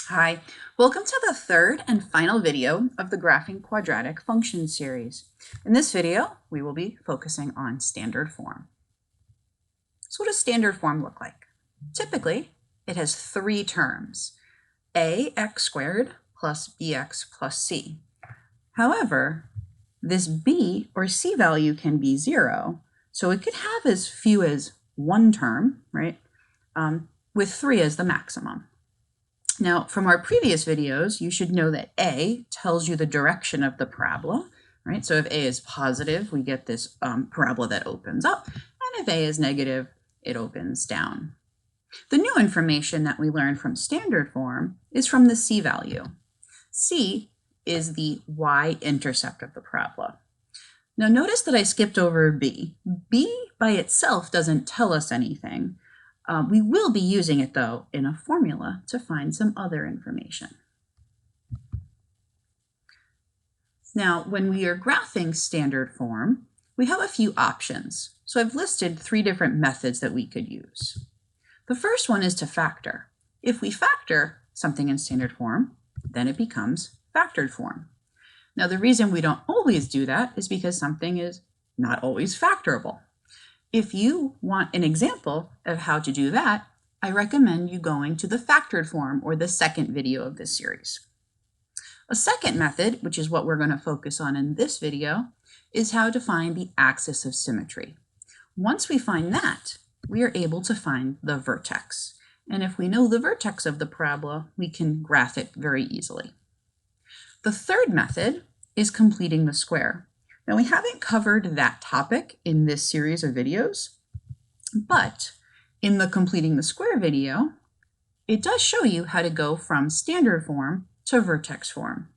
Hi, welcome to the third and final video of the Graphing Quadratic Function series. In this video, we will be focusing on standard form. So what does standard form look like? Typically, it has three terms, ax squared plus bx plus c. However, this b or c value can be 0, so it could have as few as one term, right, with 3 as the maximum. Now, from our previous videos, you should know that A tells you the direction of the parabola, right? So if A is positive, we get this parabola that opens up, and if A is negative, it opens down. The new information that we learned from standard form is from the C value. C is the y-intercept of the parabola. Now notice that I skipped over B. B by itself doesn't tell us anything. We will be using it, though, in a formula to find some other information. Now, when we are graphing standard form, we have a few options. So I've listed 3 different methods that we could use. The first one is to factor. If we factor something in standard form, then it becomes factored form. Now, the reason we don't always do that is because something is not always factorable. If you want an example of how to do that, I recommend you going to the factored form or the second video of this series. A second method, which is what we're going to focus on in this video, is how to find the axis of symmetry. Once we find that, we are able to find the vertex. And if we know the vertex of the parabola, we can graph it very easily. The third method is completing the square. Now, we haven't covered that topic in this series of videos, but in the completing the square video, it does show you how to go from standard form to vertex form.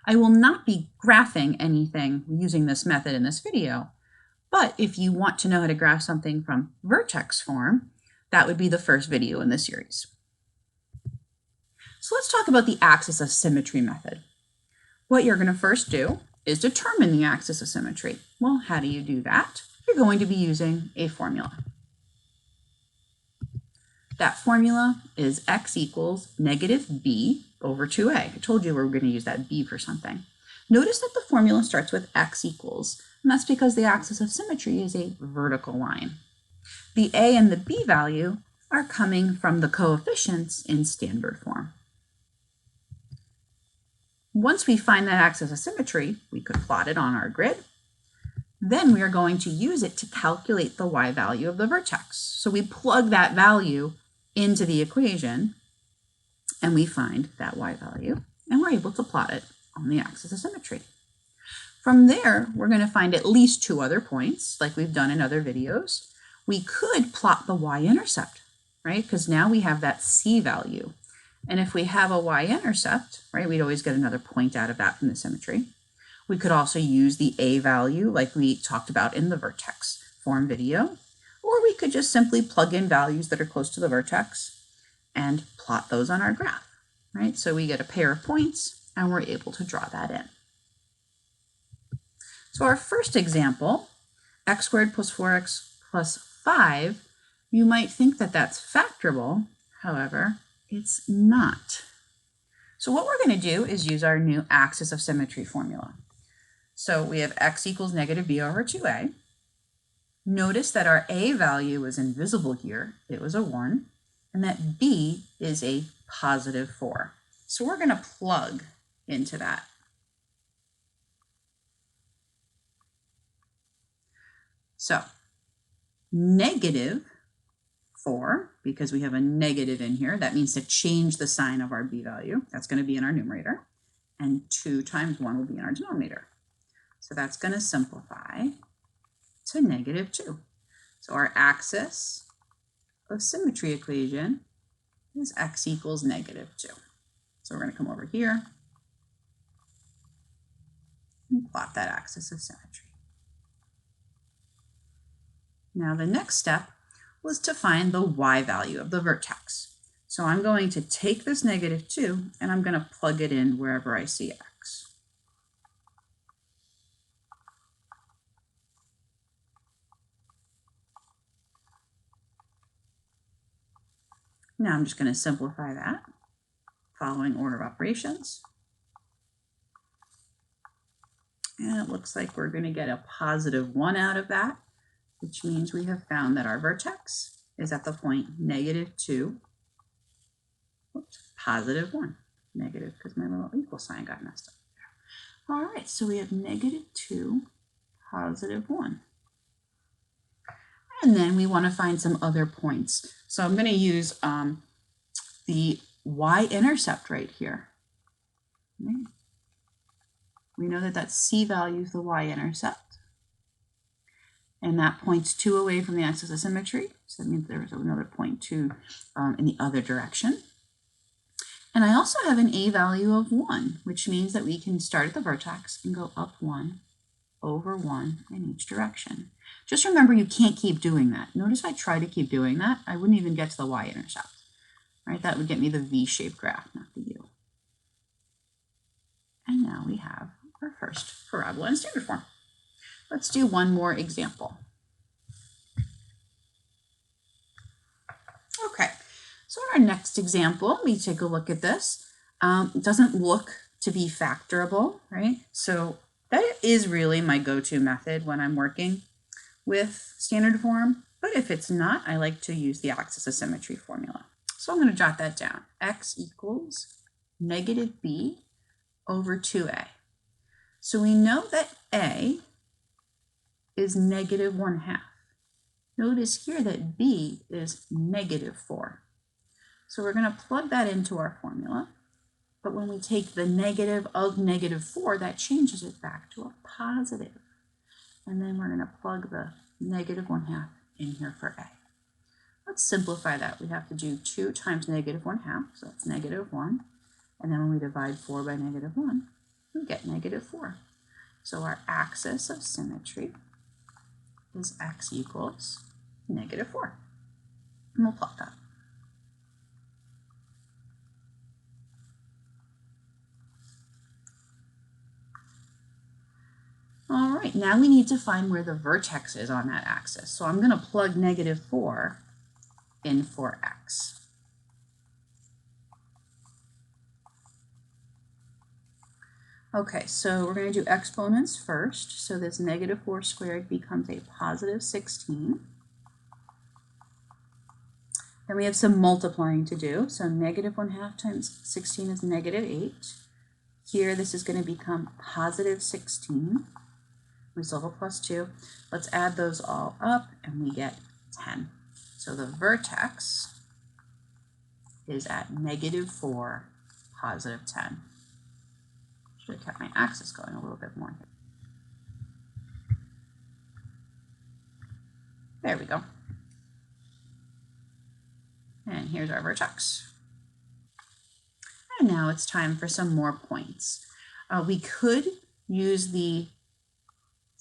I will not be graphing anything using this method in this video, but if you want to know how to graph something from vertex form, that would be the first video in this series. So let's talk about the axis of symmetry method. What you're going to first do is determine the axis of symmetry. Well, how do you do that? You're going to be using a formula. That formula is x equals negative b over 2a. I told you we were going to use that b for something. Notice that the formula starts with x equals, and that's because the axis of symmetry is a vertical line. The a and the b value are coming from the coefficients in standard form. Once we find that axis of symmetry, we could plot it on our grid. Then we are going to use it to calculate the y value of the vertex. So we plug that value into the equation, and we find that y value, and we're able to plot it on the axis of symmetry. From there, we're going to find at least 2 other points, like we've done in other videos. We could plot the y-intercept, right? Because now we have that c value. And if we have a y-intercept, right, we'd always get another point out of that from the symmetry. We could also use the a value like we talked about in the vertex form video, or we could just simply plug in values that are close to the vertex and plot those on our graph, right? So we get a pair of points and we're able to draw that in. So our first example, x squared plus 4x plus 5, you might think that that's factorable. However, it's not. So what we're going to do is use our new axis of symmetry formula. So we have x equals negative b over 2a. Notice that our a value is invisible here. It was a 1. And that b is a positive 4. So we're going to plug into that. So negative 4, because we have a negative in here, that means to change the sign of our b value. That's going to be in our numerator. And 2 times 1 will be in our denominator. So that's going to simplify to negative 2. So our axis of symmetry equation is x equals negative 2. So we're going to come over here and plot that axis of symmetry. Now the next step was to find the y value of the vertex. So I'm going to take this negative 2 and I'm going to plug it in wherever I see x. Now I'm just going to simplify that. following order of operations. And it looks like we're going to get a positive 1 out of that, which means we have found that our vertex is at the point -2, positive 1. Negative because my little equal sign got messed up. All right, so we have -2, positive 1. And then we want to find some other points. So I'm going to use the y-intercept right here. Okay. We know that that c value is the y-intercept. And that points 2 away from the axis of symmetry. So that means there's another point 2 in the other direction. And I also have an a value of 1, which means that we can start at the vertex and go up 1 over 1 in each direction. Just remember, you can't keep doing that. Notice if I try to keep doing that, I wouldn't even get to the y-intercept. Right? That would get me the v-shaped graph, not the u. And now we have our first parabola in standard form. Let's do one more example. Okay, so in our next example, we take a look at this. It doesn't look to be factorable, right? So that is really my go-to method when I'm working with standard form, but if it's not, I like to use the axis of symmetry formula. So I'm going to jot that down. X equals -b over 2a. So we know that a is -1/2. Notice here that b is -4. So we're going to plug that into our formula. But when we take the negative of -4, that changes it back to a positive. And then we're going to plug the -1/2 in here for a. Let's simplify that. We have to do 2 times -1/2, so that's -1. And then when we divide 4 by -1, we get -4. So our axis of symmetry is x equals -4. And we'll plot that. All right, now we need to find where the vertex is on that axis. So I'm going to plug -4 in for x. Okay, so we're going to do exponents first. So this -4 squared becomes a positive 16. Then we have some multiplying to do. So -1/2 times 16 is -8. Here, this is going to become positive 16. We still have a plus 2. Let's add those all up, and we get 10. So the vertex is at -4, positive 10. Should have kept my axis going a little bit more. There we go. And here's our vertex. And now it's time for some more points. We could use the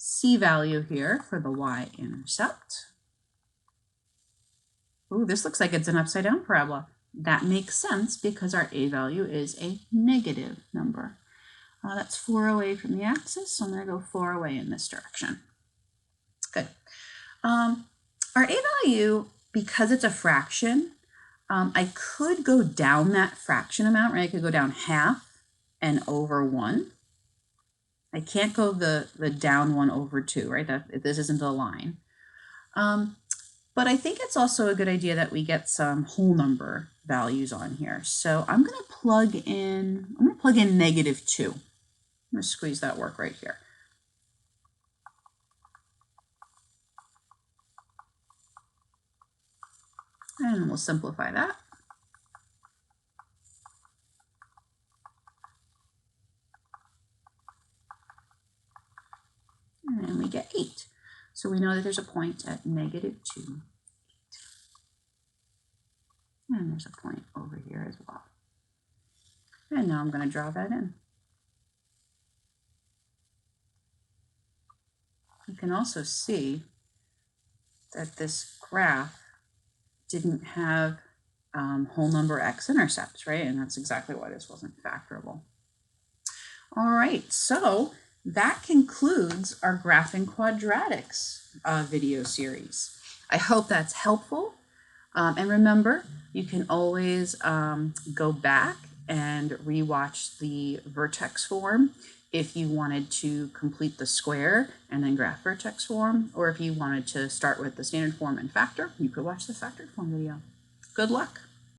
c value here for the y-intercept. Ooh, this looks like it's an upside down parabola. That makes sense because our a value is a negative number. That's 4 away from the axis, so I'm going to go 4 away in this direction. Good. Our a value, because it's a fraction, I could go down that fraction amount, right? I could go down 1/2 and over 1. I can't go the down 1 over 2, right? This isn't a line. But I think it's also a good idea that we get some whole number values on here. So I'm going to plug in -2. I'm going to squeeze that work right here. And we'll simplify that. And we get 8. So we know that there's a point at -2, 8. And there's a point over here as well. And now I'm going to draw that in. You can also see that this graph didn't have whole number x-intercepts, right? And that's exactly why this wasn't factorable. All right, so that concludes our Graphing Quadratics video series. I hope that's helpful. And remember, you can always go back and rewatch the vertex form if you wanted to complete the square and then graph vertex form, or if you wanted to start with the standard form and factor, you could watch the factored form video. Good luck.